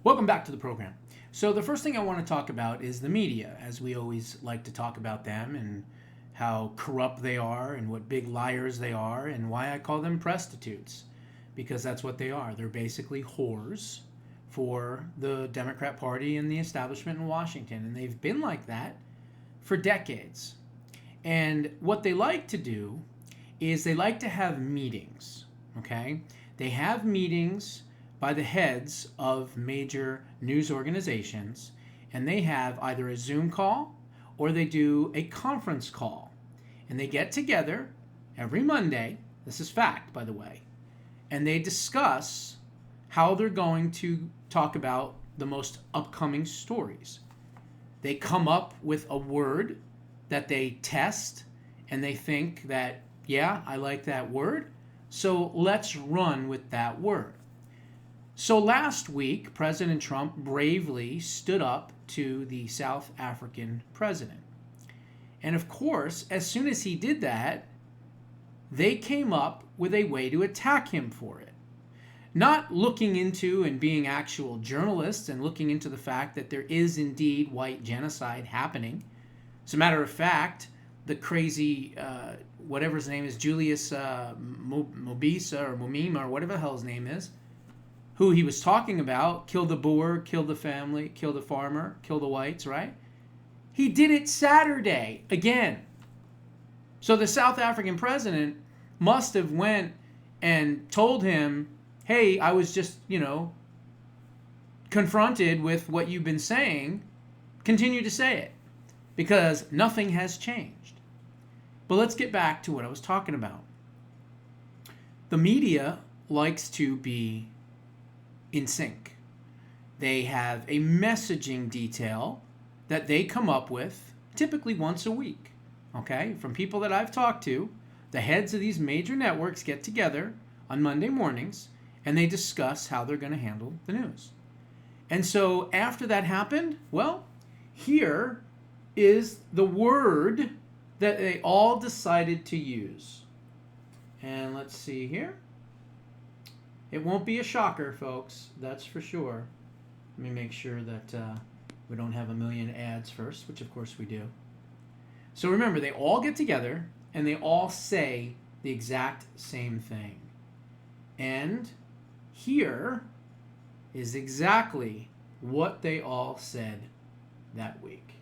Welcome back to the program. So the first thing I want to talk about is the media, as we always like to talk about them and how corrupt they are and what big liars they are and why I call them Presstitutes, because that's what they are. They're basically whores for the Democrat Party and the establishment in Washington, and they've been like that for decades. And what they like to do is they like to have meetings, okay? They have meetings by the heads of major news organizations, and they have either a Zoom call or they do a conference call. And they get together every Monday, this is fact, by the way, and they discuss how they're going to talk about the most upcoming stories. They come up with a word that they test, and they think that, yeah, I like that word, so let's run with that word. So last week, President Trump bravely stood up to the South African president. And of course, as soon as he did that, they came up with a way to attack him for it. Not looking into and being actual journalists and looking into the fact that there is indeed white genocide happening. As a matter of fact, the crazy, whatever his name is, Julius Mobisa or Mumima or whatever the hell his name is, who he was talking about, kill the Boer, kill the family, kill the farmer, kill the whites, right? He did it Saturday again. So the South African president must have went and told him, hey, I was just, confronted with what you've been saying. Continue to say it, because nothing has changed. But let's get back to what I was talking about. The media likes to be in sync. They have a messaging detail that they come up with typically once a week, okay? From people that I've talked to, the heads of these major networks get together on Monday mornings and they discuss how they're going to handle the news. And so after that happened, well, here is the word that they all decided to use. And let's see here. It won't be a shocker, folks. That's for sure. Let me make sure that we don't have a million ads first, which of course we do. So remember, they all get together and they all say the exact same thing. And here is exactly what they all said that week.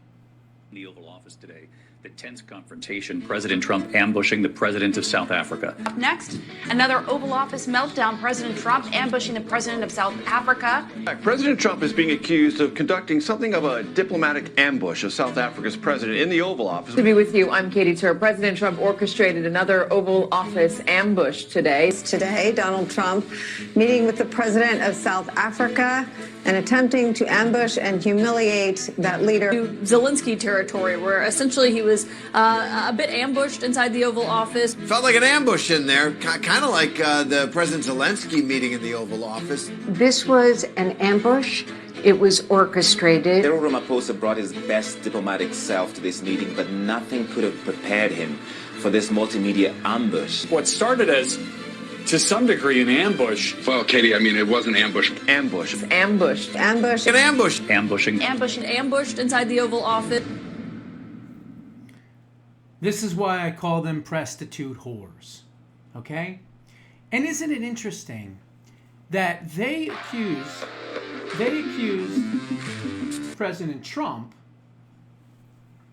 In the Oval Office today, the tense confrontation, President Trump ambushing the president of South Africa. Next, another Oval Office meltdown, President Trump ambushing the president of South Africa. President Trump is being accused of conducting something of a diplomatic ambush of South Africa's president in the Oval Office. To be with you, I'm Katie Tur. President Trump orchestrated another Oval Office ambush today. Today, Donald Trump meeting with the president of South Africa and attempting to ambush and humiliate that leader. To Zelensky territory, where essentially he was a bit ambushed inside the Oval Office. Felt like an ambush in there, kind of like the President Zelensky meeting in the Oval Office. This was an ambush. It was orchestrated. Cyril Ramaphosa brought his best diplomatic self to this meeting, but nothing could have prepared him for this multimedia ambush. What started as, to some degree, an ambush. Well, Katie, I mean, it was an ambush. Ambush. Ambushed. Ambush. An ambush. Ambushing. Ambushed inside the Oval Office. This is why I call them prostitute whores, okay? And isn't it interesting that they accused President Trump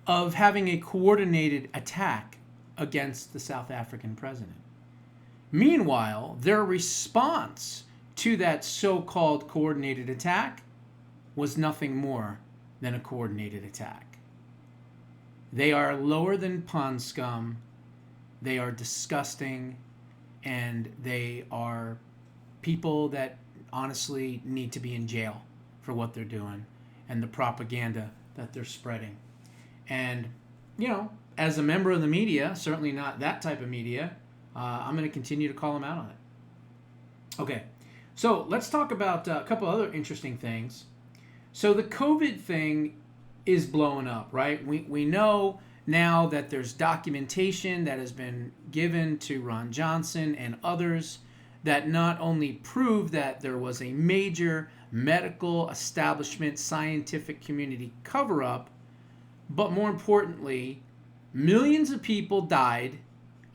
of having a coordinated attack against the South African president. Meanwhile, their response to that so-called coordinated attack was nothing more than a coordinated attack. They are lower than pond scum, they are disgusting, and they are people that honestly need to be in jail for what they're doing and the propaganda that they're spreading. And, as a member of the media, certainly not that type of media, I'm going to continue to call them out on it. Okay, so let's talk about a couple other interesting things. So the COVID thing is blowing up, right? We know now that there's documentation that has been given to Ron Johnson and others that not only prove that there was a major medical establishment, scientific community cover-up. But more importantly, millions of people died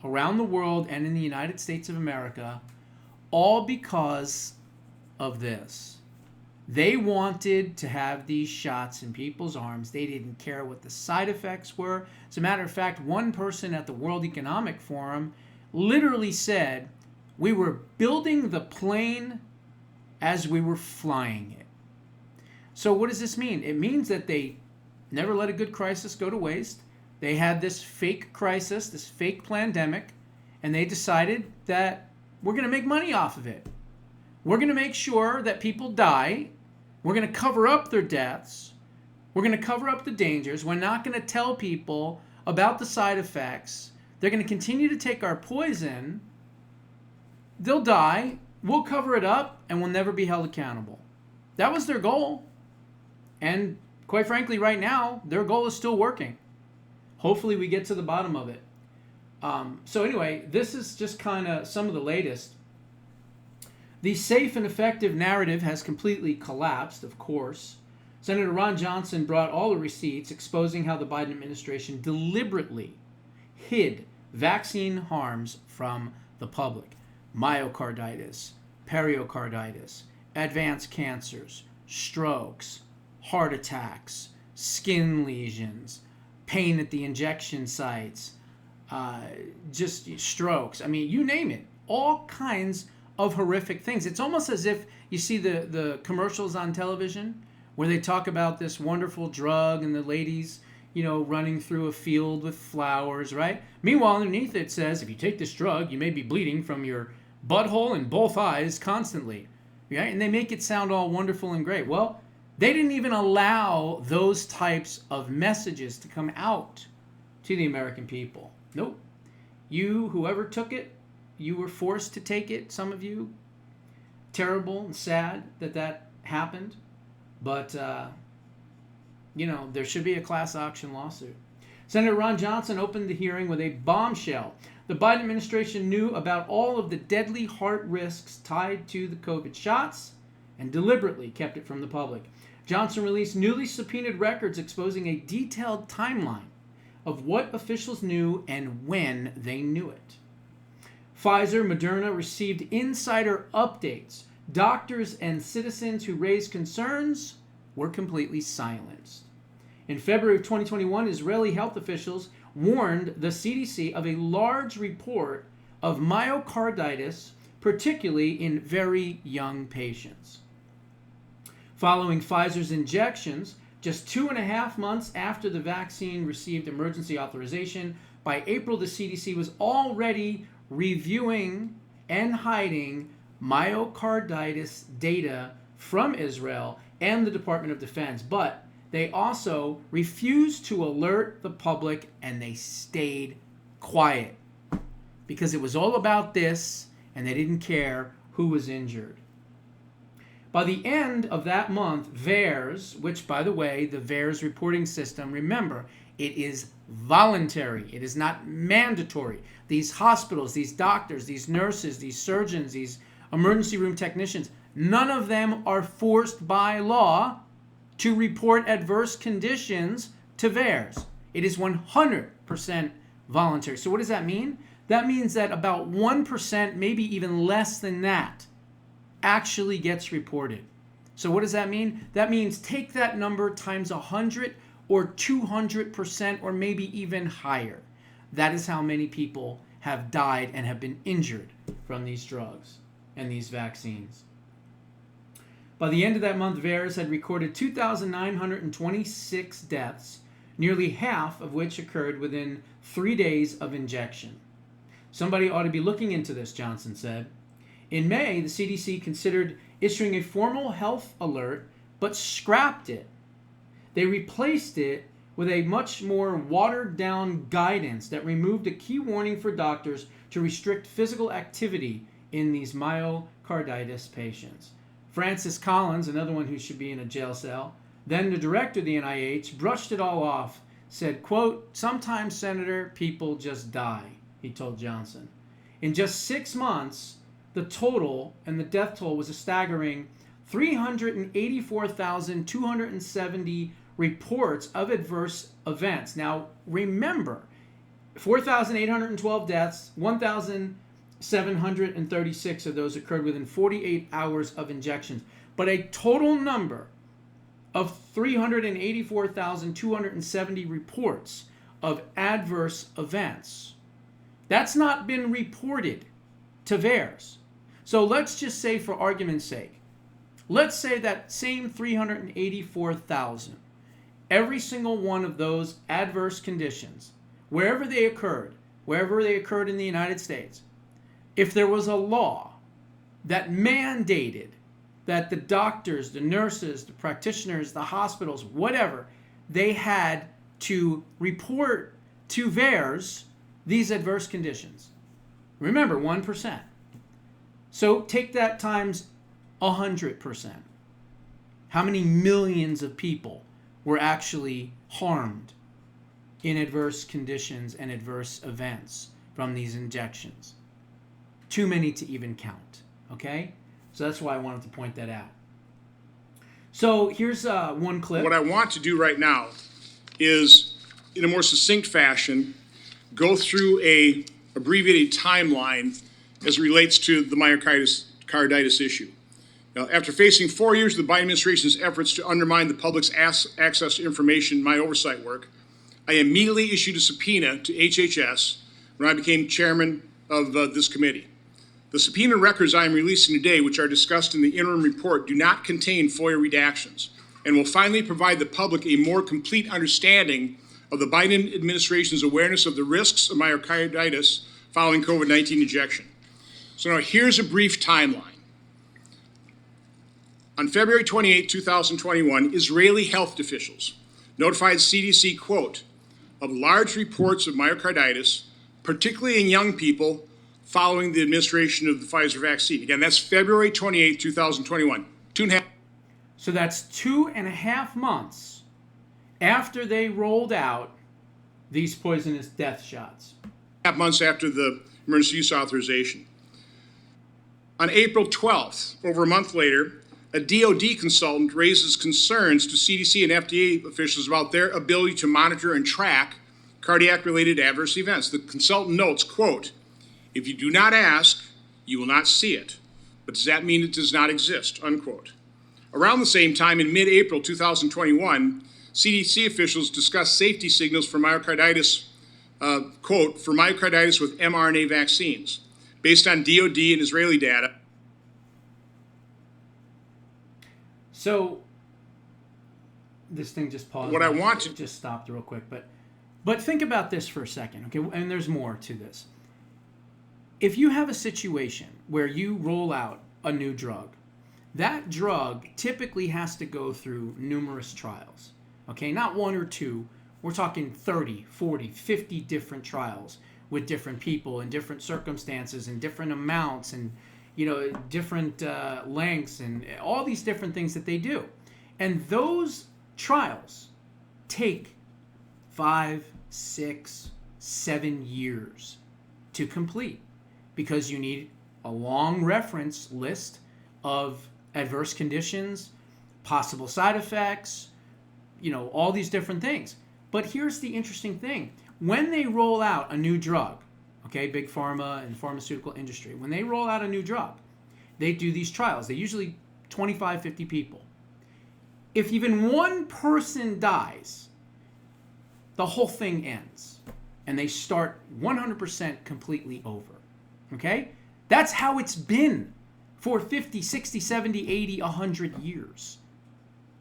around the world and in the United States of America, all because of this. They wanted to have these shots in people's arms. They didn't care what the side effects were. As a matter of fact, one person at the World Economic Forum literally said, we were building the plane as we were flying it. So what does this mean? It means that they never let a good crisis go to waste. They had this fake crisis, this fake pandemic, and they decided that we're going to make money off of it. We're going to make sure that people die. We're going to cover up their deaths. We're going to cover up the dangers. We're not going to tell people about the side effects. They're going to continue to take our poison. They'll die. We'll cover it up, and we'll never be held accountable. That was their goal. And quite frankly, right now, their goal is still working. Hopefully we get to the bottom of it. So anyway, this is just kind of some of the latest. The safe and effective narrative has completely collapsed, of course. Senator Ron Johnson brought all the receipts exposing how the Biden administration deliberately hid vaccine harms from the public. Myocarditis, pericarditis, advanced cancers, strokes, heart attacks, skin lesions, pain at the injection sites, just strokes. I mean, you name it. All kinds of horrific things. It's almost as if you see the commercials on television where they talk about this wonderful drug and the ladies, running through a field with flowers, right? Meanwhile, underneath it says, if you take this drug, you may be bleeding from your butthole and both eyes constantly, right? And they make it sound all wonderful and great. Well, they didn't even allow those types of messages to come out to the American people. Nope. You, whoever took it, you were forced to take it, some of you. Terrible and sad that happened. But, there should be a class action lawsuit. Senator Ron Johnson opened the hearing with a bombshell. The Biden administration knew about all of the deadly heart risks tied to the COVID shots and deliberately kept it from the public. Johnson released newly subpoenaed records exposing a detailed timeline of what officials knew and when they knew it. Pfizer, Moderna received insider updates. Doctors and citizens who raised concerns were completely silenced. In February of 2021, Israeli health officials warned the CDC of a large report of myocarditis, particularly in very young patients. Following Pfizer's injections, just 2.5 months after the vaccine received emergency authorization, by April, the CDC was already reviewing and hiding myocarditis data from Israel and the Department of Defense. But they also refused to alert the public, and they stayed quiet because it was all about this, and they didn't care who was injured. By the end of that month, VAERS, which, by the way, the VAERS reporting system, remember, it is voluntary. It is not mandatory. These hospitals, these doctors, these nurses, these surgeons, these emergency room technicians, none of them are forced by law to report adverse conditions to VAERS. It is 100% voluntary. So what does that mean? That means that about 1%, maybe even less than that, actually gets reported. So what does that mean? That means take that number times 100 or 200% or maybe even higher. That is how many people have died and have been injured from these drugs and these vaccines. By the end of that month, VAERS had recorded 2,926 deaths, nearly half of which occurred within 3 days of injection. Somebody ought to be looking into this, Johnson said. In May, the CDC considered issuing a formal health alert, but scrapped it. They replaced it with a much more watered-down guidance that removed a key warning for doctors to restrict physical activity in these myocarditis patients. Francis Collins, another one who should be in a jail cell, then the director of the NIH, brushed it all off, said, quote, "Sometimes, Senator, people just die," he told Johnson. In just 6 months, the total and the death toll was a staggering 384,270 reports of adverse events. Now, remember, 4,812 deaths, 1,736 of those occurred within 48 hours of injections. But a total number of 384,270 reports of adverse events. That's not been reported to VAERS. So let's just say, for argument's sake, let's say that same 384,000, every single one of those adverse conditions, wherever they occurred in the United States, if there was a law that mandated that the doctors, the nurses, the practitioners, the hospitals, whatever, they had to report to VAERS these adverse conditions. Remember, 1%. So take that times 100%. How many millions of people were actually harmed in adverse conditions and adverse events from these injections? Too many to even count, okay? So that's why I wanted to point that out. So here's one clip. What I want to do right now is, in a more succinct fashion, go through a abbreviated timeline as it relates to the myocarditis issue. Now, after facing 4 years of the Biden administration's efforts to undermine the public's access to information in my oversight work, I immediately issued a subpoena to HHS when I became chairman of this committee. The subpoena records I am releasing today, which are discussed in the interim report, do not contain FOIA redactions and will finally provide the public a more complete understanding of the Biden administration's awareness of the risks of myocarditis following COVID-19 injection. So now here's a brief timeline. On February 28, 2021, Israeli health officials notified CDC, quote, of large reports of myocarditis, particularly in young people, following the administration of the Pfizer vaccine. Again, that's February 28, 2021. 2.5. So that's 2.5 months after they rolled out these poisonous death shots. 2.5 months after the emergency use authorization. On April 12th, over a month later, a DOD consultant raises concerns to CDC and FDA officials about their ability to monitor and track cardiac-related adverse events. The consultant notes, quote, if you do not ask, you will not see it. But does that mean it does not exist? Unquote. Around the same time, in mid-April 2021, CDC officials discussed safety signals for myocarditis, quote, for myocarditis with mRNA vaccines. Based on DOD and Israeli data. So this thing just paused. What I want to just stopped real quick, but think about this for a second, okay? And there's more to this. If you have a situation where you roll out a new drug, that drug typically has to go through numerous trials, okay? Not one or two. We're talking 30, 40, 50 different trials with different people in different circumstances and different amounts and, you know, different lengths and all these different things that they do. And those trials take 5, 6, 7 years to complete because you need a long reference list of adverse conditions, possible side effects, you know, all these different things. But here's the interesting thing. When they roll out a new drug, okay, big pharma and pharmaceutical industry, when they roll out a new drug, they do these trials. They usually 25, 50 people. If even one person dies, the whole thing ends. And they start 100% completely over. Okay? That's how it's been for 50, 60, 70, 80, 100 years.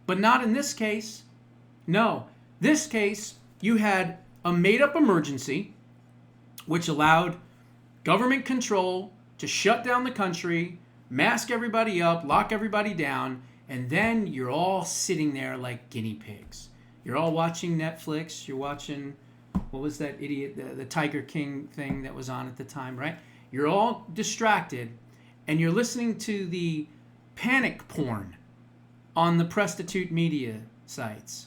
But not in this case. No. This case, you had a made-up emergency, which allowed government control to shut down the country, mask everybody up, lock everybody down, and then you're all sitting there like guinea pigs. You're all watching Netflix. You're watching, what was that idiot, the Tiger King thing that was on at the time, right? You're all distracted, and you're listening to the panic porn on the Prestitute media sites.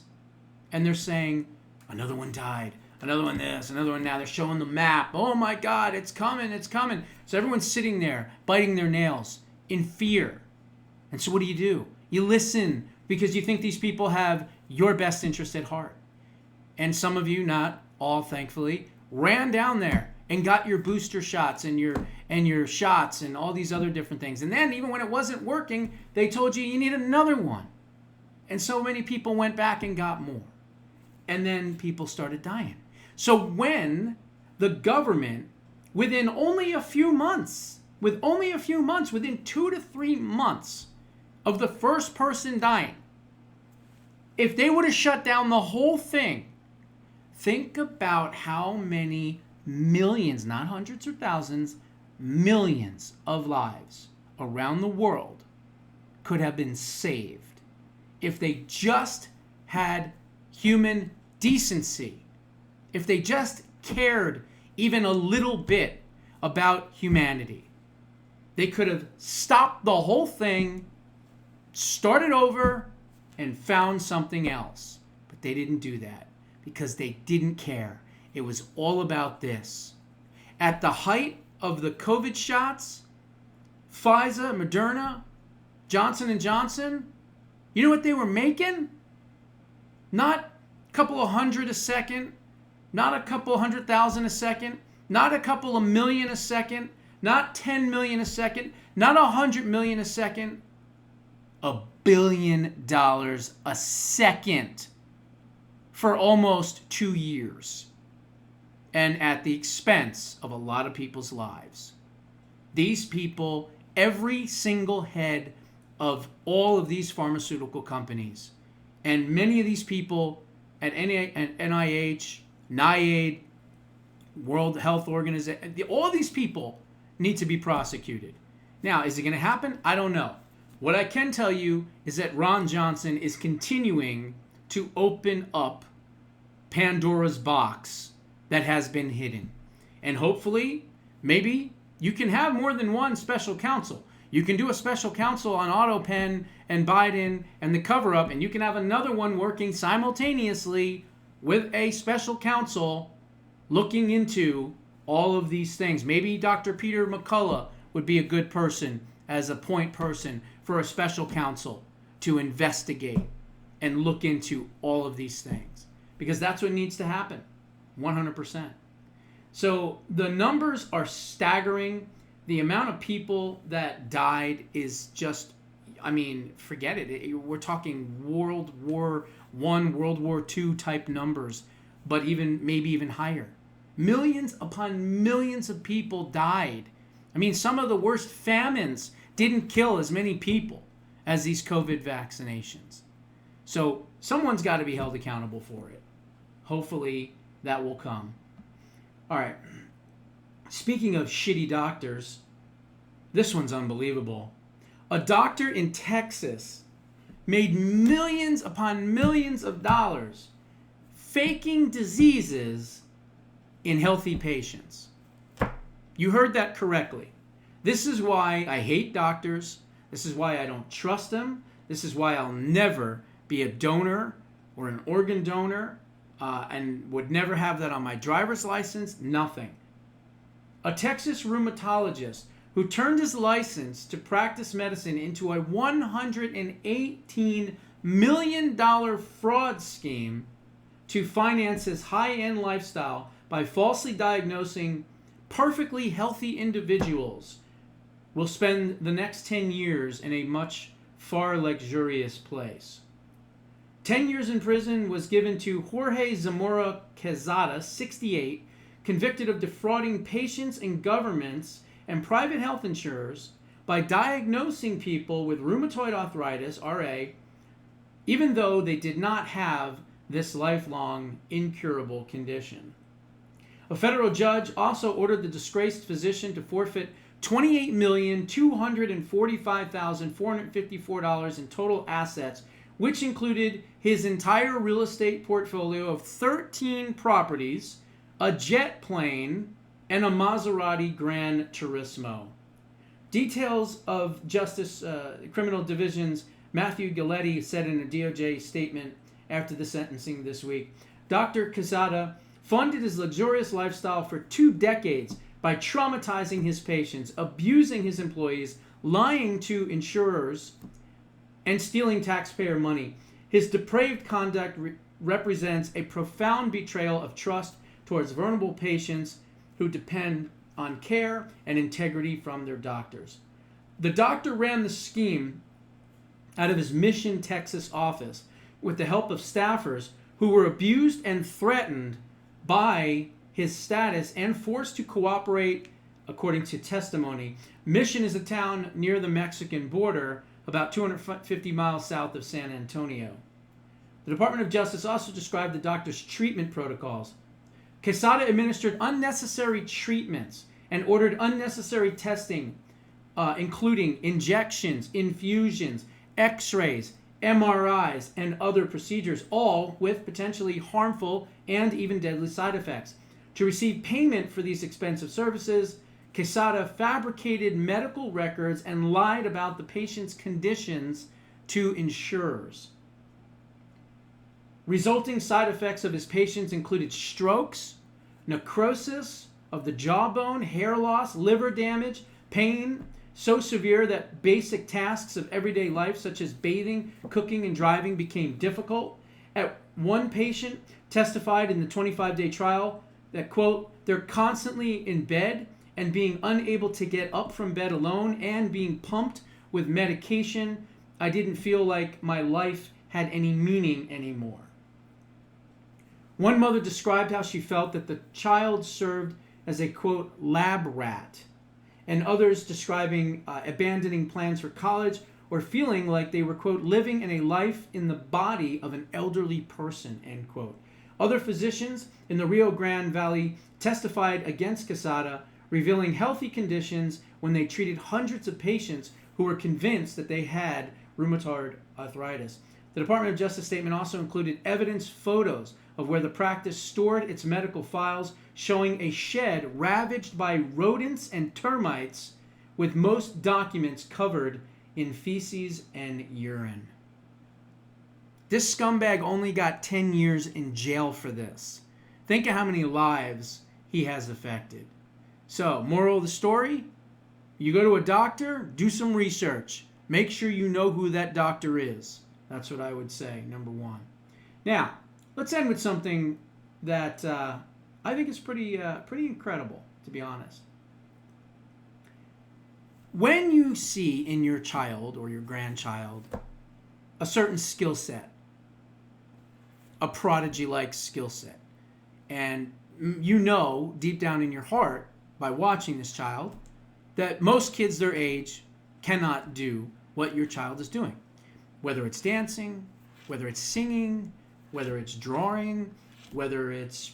And they're saying, another one died, another one this, another one now. They're showing the map. Oh my God, it's coming, it's coming. So everyone's sitting there, biting their nails in fear. And so what do? You listen because you think these people have your best interest at heart. And some of you, not all thankfully, ran down there and got your booster shots and your shots and all these other different things. And then even when it wasn't working, they told you need another one. And so many people went back and got more. And then people started dying. So when the government, within only a few months, within 2 to 3 months of the first person dying, if they would have shut down the whole thing, think about how many millions, not hundreds or thousands, millions of lives around the world could have been saved if they just had human decency, if they just cared even a little bit about humanity. They could have stopped the whole thing, started over, and found something else. But they didn't do that because they didn't care. It was all about this. At the height of the COVID shots, Pfizer, Moderna, Johnson & Johnson, you know what they were making? Not a couple of hundred a second, not a couple of 100,000 a second, not a couple of million a second, not 10 million a second, not 100 million a second, $1 billion a second for almost 2 years, and at the expense of a lot of people's lives. These people, every single head of all of these pharmaceutical companies, and many of these people at NIH, NIAID, World Health Organization, all these people need to be prosecuted. Now, is it going to happen? I don't know. What I can tell you is that Ron Johnson is continuing to open up Pandora's box that has been hidden. And hopefully, maybe you can have more than one special counsel. You can do a special counsel on AutoPen and Biden and the cover-up, and you can have another one working simultaneously with a special counsel looking into all of these things. Maybe Dr. Peter McCullough would be a good person as a point person for a special counsel to investigate and look into all of these things, because that's what needs to happen, 100%. So the numbers are staggering. The amount of people that died is just, I mean, forget it. We're talking World War I, World War II type numbers, but maybe even higher. Millions upon millions of people died. I mean, some of the worst famines didn't kill as many people as these COVID vaccinations. So someone's got to be held accountable for it. Hopefully that will come. All right. Speaking of shitty doctors, this one's unbelievable. A doctor in Texas made millions upon millions of dollars faking diseases in healthy patients. You heard that correctly. This is why I hate doctors. This is why I don't trust them. This is why I'll never be a donor or an organ donor, and would never have that on my driver's license, nothing. A Texas rheumatologist who turned his license to practice medicine into a $118 million fraud scheme to finance his high-end lifestyle by falsely diagnosing perfectly healthy individuals will spend the next 10 years in a much far luxurious place. 10 years in prison was given to Jorge Zamora Quezada, 68, convicted of defrauding patients and governments and private health insurers by diagnosing people with rheumatoid arthritis, RA, even though they did not have this lifelong incurable condition. A federal judge also ordered the disgraced physician to forfeit $28,245,454 in total assets, which included his entire real estate portfolio of 13 properties, a jet plane, and a Maserati Gran Turismo. Details of Justice Criminal Division's Matthew Galetti said in a DOJ statement after the sentencing this week, Dr. Quezada funded his luxurious lifestyle for 2 decades by traumatizing his patients, abusing his employees, lying to insurers, and stealing taxpayer money. His depraved conduct represents a profound betrayal of trust towards vulnerable patients who depend on care and integrity from their doctors. The doctor ran the scheme out of his Mission, Texas office with the help of staffers who were abused and threatened by his status and forced to cooperate, according to testimony. Mission is a town near the Mexican border, about 250 miles south of San Antonio. The Department of Justice also described the doctor's treatment protocols. Quesada administered unnecessary treatments and ordered unnecessary testing, including injections, infusions, x-rays, MRIs, and other procedures, all with potentially harmful and even deadly side effects. To receive payment for these expensive services, Quesada fabricated medical records and lied about the patient's conditions to insurers. Resulting side effects of his patients included strokes, necrosis of the jawbone, hair loss, liver damage, pain so severe that basic tasks of everyday life such as bathing, cooking, and driving became difficult. One patient testified in the 25-day trial that, quote, they're constantly in bed and being unable to get up from bed alone and being pumped with medication. I didn't feel like my life had any meaning anymore. One mother described how she felt that the child served as a, quote, lab rat, and others describing abandoning plans for college or feeling like they were, quote, living in a life in the body of an elderly person, end quote. Other physicians in the Rio Grande Valley testified against Quesada, revealing healthy conditions when they treated hundreds of patients who were convinced that they had rheumatoid arthritis. The Department of Justice statement also included evidence photos of where the practice stored its medical files, showing a shed ravaged by rodents and termites, with most documents covered in feces and urine. This scumbag only got 10 years in jail for this. Think of how many lives he has affected. So, moral of the story, you go to a doctor, do some research. Make sure you know who that doctor is. That's what I would say, number one. Now, let's end with something that I think is pretty incredible, to be honest. When you see in your child or your grandchild a certain skill set, a prodigy-like skill set, and you know deep down in your heart by watching this child that most kids their age cannot do what your child is doing. Whether it's dancing, whether it's singing, whether it's drawing, whether it's,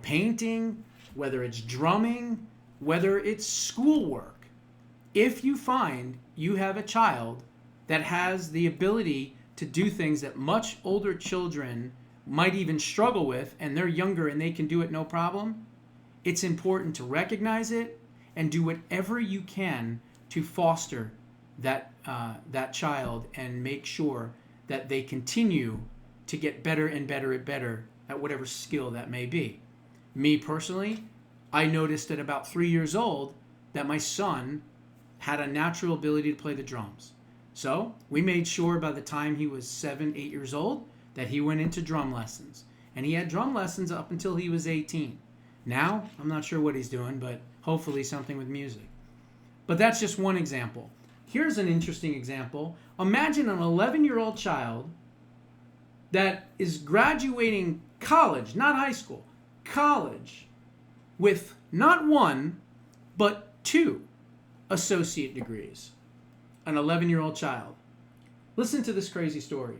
painting, whether it's drumming, whether it's schoolwork. If you find you have a child that has the ability to do things that much older children might even struggle with, and they're younger and they can do it no problem, it's important to recognize it and do whatever you can to foster that child and make sure that they continue to get better and better at whatever skill that may be. Me personally, I noticed at about 3 years old that my son had a natural ability to play the drums. So we made sure by the time he was 7, 8 years old that he went into drum lessons. And he had drum lessons up until he was 18. Now, I'm not sure what he's doing, but hopefully something with music. But that's just one example. Here's an interesting example. Imagine an 11-year-old child that is graduating college, not high school, college, with not one, but 2 associate degrees. An 11-year-old child. Listen to this crazy story.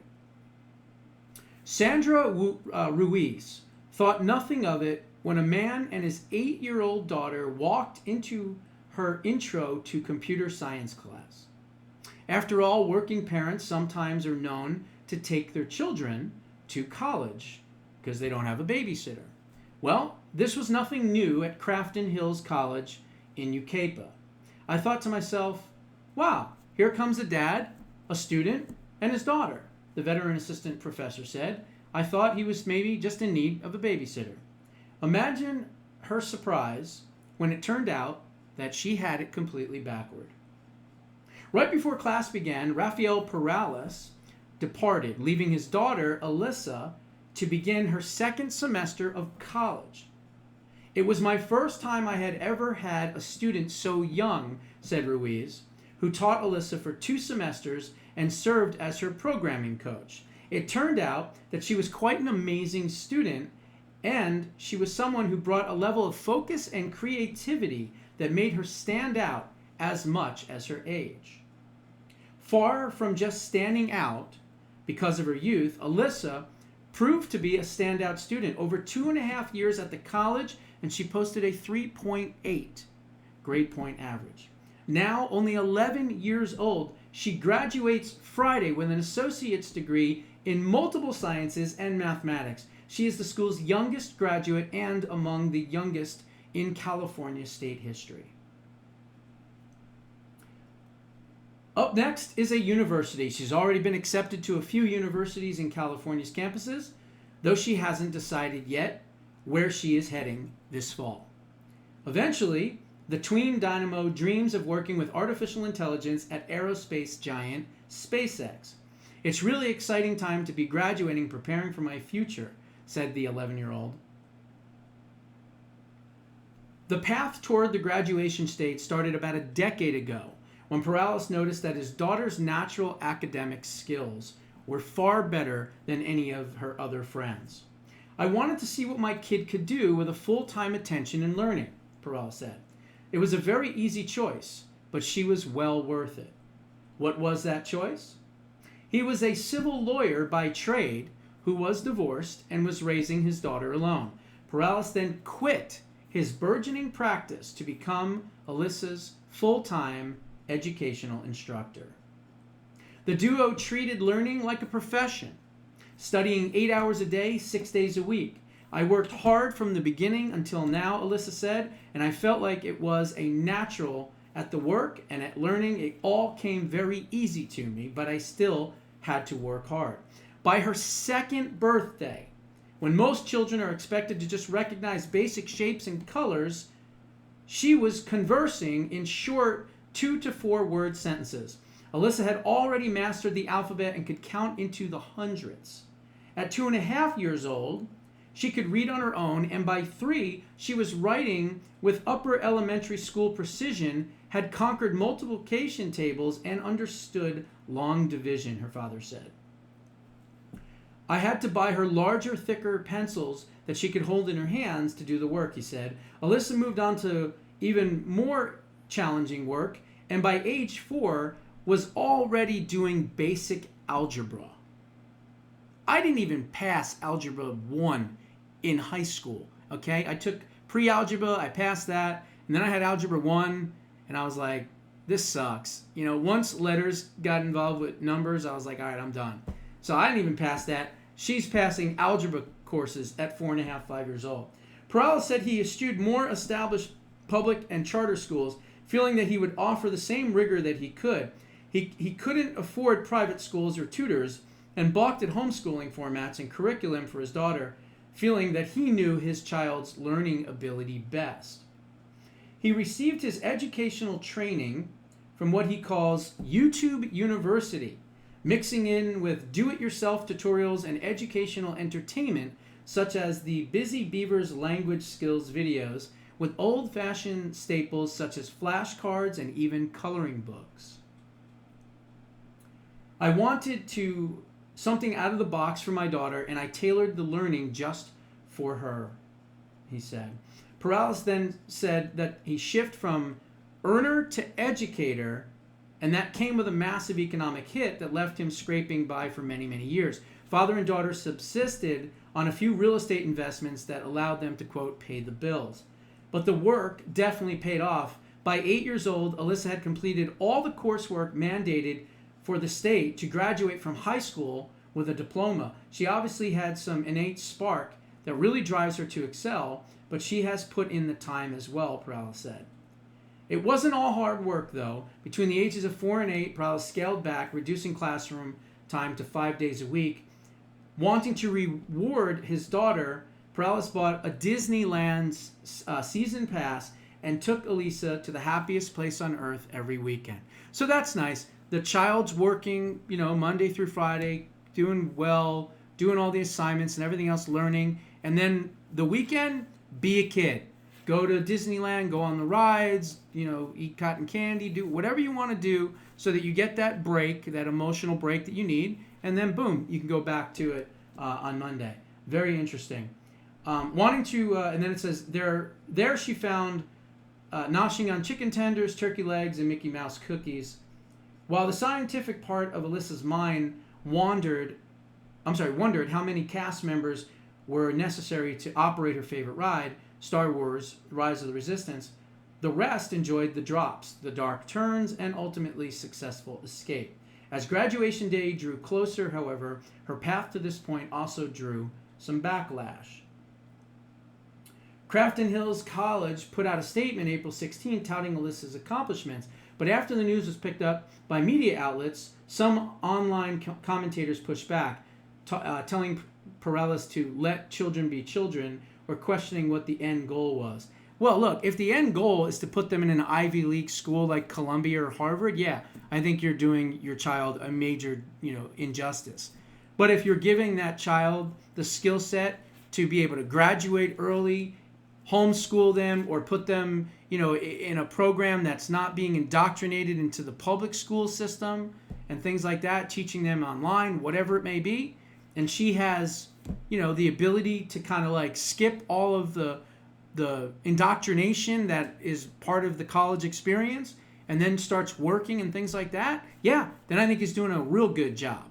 Sandra Ruiz thought nothing of it when a man and his 8-year-old daughter walked into her intro to computer science class. After all, working parents sometimes are known to take their children to college because they don't have a babysitter. Well, this was nothing new at Crafton Hills College in Ucaipa. I thought to myself, wow, here comes a dad, a student, and his daughter, the veteran assistant professor said. I thought he was maybe just in need of a babysitter. Imagine her surprise when it turned out that she had it completely backward. Right before class began, Rafael Perales departed, leaving his daughter, Alyssa, to begin her second semester of college. It was my first time I had ever had a student so young, said Ruiz, who taught Alyssa for 2 semesters and served as her programming coach. It turned out that she was quite an amazing student, and she was someone who brought a level of focus and creativity that made her stand out as much as her age. Far from just standing out because of her youth, Alyssa proved to be a standout student. Over 2.5 years at the college, and she posted a 3.8 grade point average. Now, only 11 years old, she graduates Friday with an associate's degree in multiple sciences and mathematics. She is the school's youngest graduate and among the youngest in California state history. Up next is a university. She's already been accepted to a few universities in California's campuses, though she hasn't decided yet where she is heading this fall. Eventually, the tween dynamo dreams of working with artificial intelligence at aerospace giant SpaceX. It's really exciting time to be graduating, preparing for my future, said the 11-year-old. The path toward the graduation state started about a decade ago, when Perales noticed that his daughter's natural academic skills were far better than any of her other friends. I wanted to see what my kid could do with a full-time attention in learning, Perales said. It was a very easy choice, but she was well worth it. What was that choice? He was a civil lawyer by trade who was divorced and was raising his daughter alone. Perales then quit his burgeoning practice to become Alyssa's full-time educational instructor. The duo treated learning like a profession, studying 8 hours a day, 6 days a week. I worked hard from the beginning until now, Alyssa said, and I felt like it was a natural at the work and at learning. It all came very easy to me, but I still had to work hard. By her second birthday, when most children are expected to just recognize basic shapes and colors, she was conversing in short 2 to 4 word sentences. Alyssa had already mastered the alphabet and could count into the hundreds. At 2.5 years old, she could read on her own, and by 3, she was writing with upper elementary school precision, had conquered multiplication tables, and understood long division, her father said. I had to buy her larger, thicker pencils that she could hold in her hands to do the work, he said. Alyssa moved on to even more challenging work, and by age 4, was already doing basic algebra. I didn't even pass Algebra 1 in high school, okay? I took pre-algebra, I passed that, and then I had Algebra 1, and I was like, this sucks. You know, once letters got involved with numbers, I was like, all right, I'm done. So I didn't even pass that. She's passing algebra courses at 4.5, 5 years old. Perales said he eschewed more established public and charter schools, feeling that he would offer the same rigor that he could. He couldn't afford private schools or tutors and balked at homeschooling formats and curriculum for his daughter, feeling that he knew his child's learning ability best. He received his educational training from what he calls YouTube University, mixing in with do-it-yourself tutorials and educational entertainment such as the Busy Beaver's language skills videos with old-fashioned staples such as flashcards and even coloring books. I wanted something out of the box for my daughter, and I tailored the learning just for her, he said. Perales then said that he shifted from earner to educator, and that came with a massive economic hit that left him scraping by for many, many years. Father and daughter subsisted on a few real estate investments that allowed them to, quote, pay the bills. But the work definitely paid off. By 8 years old, Alyssa had completed all the coursework mandated for the state to graduate from high school with a diploma. She obviously had some innate spark that really drives her to excel, but she has put in the time as well, Perales said. It wasn't all hard work, though. Between the ages of 4 and 8, Perales scaled back, reducing classroom time to 5 days a week. Wanting to reward his daughter, Perales bought a Disneyland season pass and took Elisa to the happiest place on earth every weekend. So that's nice. The child's working, Monday through Friday, doing well, doing all the assignments and everything else, learning. And then the weekend, be a kid. Go to Disneyland, go on the rides, eat cotton candy, do whatever you want to do so that you get that break, that emotional break that you need. And then, boom, you can go back to it on Monday. Very interesting. Wanting to, and then it says, there she found noshing on chicken tenders, turkey legs, and Mickey Mouse cookies. While the scientific part of Alyssa's mind wondered how many cast members were necessary to operate her favorite ride, Star Wars, Rise of the Resistance, the rest enjoyed the drops, the dark turns, and ultimately successful escape. As graduation day drew closer, however, her path to this point also drew some backlash. Crafton Hills College put out a statement April 16 touting Alyssa's accomplishments, but after the news was picked up by media outlets, some online commentators pushed back, telling Perales to let children be children or questioning what the end goal was. Well, look, if the end goal is to put them in an Ivy League school like Columbia or Harvard, yeah, I think you're doing your child a major, injustice. But if you're giving that child the skill set to be able to graduate early, homeschool them, or put them, in a program that's not being indoctrinated into the public school system and things like that, teaching them online, whatever it may be, and she has, the ability to kind of like skip all of the indoctrination that is part of the college experience and then starts working and things like that, yeah, then I think he's doing a real good job.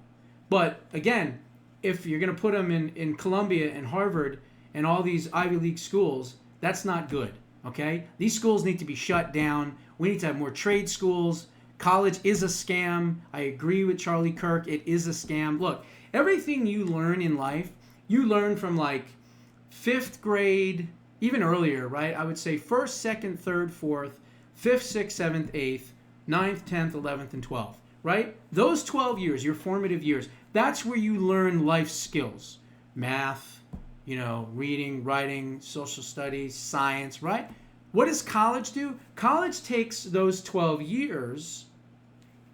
But again, if you're going to put him in Columbia and Harvard and all these Ivy League schools, that's not good, okay? These schools need to be shut down. We need to have more trade schools. College is a scam. I agree with Charlie Kirk. It is a scam. Look, everything you learn in life, you learn from like 5th grade, even earlier, right? I would say 1st, 2nd, 3rd, 4th, 5th, 6th, 7th, 8th, 9th, 10th, 11th, and 12th, right? Those 12 years, your formative years, that's where you learn life skills. Math, reading, writing, social studies, science, right? What does college do? College takes those 12 years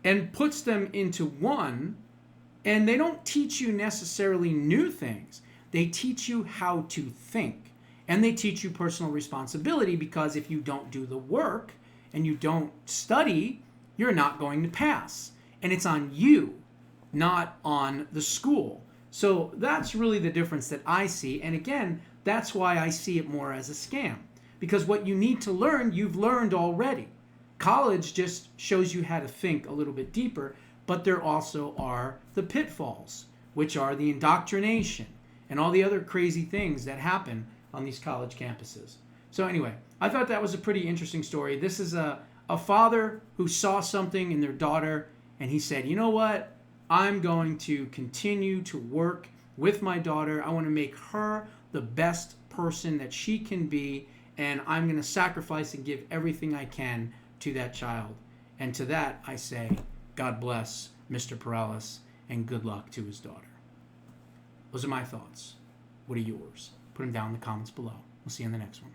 and puts them into one, and they don't teach you necessarily new things. They teach you how to think, and they teach you personal responsibility, because if you don't do the work and you don't study, you're not going to pass. And it's on you, not on the school. So that's really the difference that I see. And again, that's why I see it more as a scam. Because what you need to learn, you've learned already. College just shows you how to think a little bit deeper, but there also are the pitfalls, which are the indoctrination and all the other crazy things that happen on these college campuses. So anyway, I thought that was a pretty interesting story. This is a father who saw something in their daughter, and he said, you know what? I'm going to continue to work with my daughter. I want to make her the best person that she can be, and I'm going to sacrifice and give everything I can to that child. And to that, I say, God bless Mr. Perales, and good luck to his daughter. Those are my thoughts. What are yours? Put them down in the comments below. We'll see you in the next one.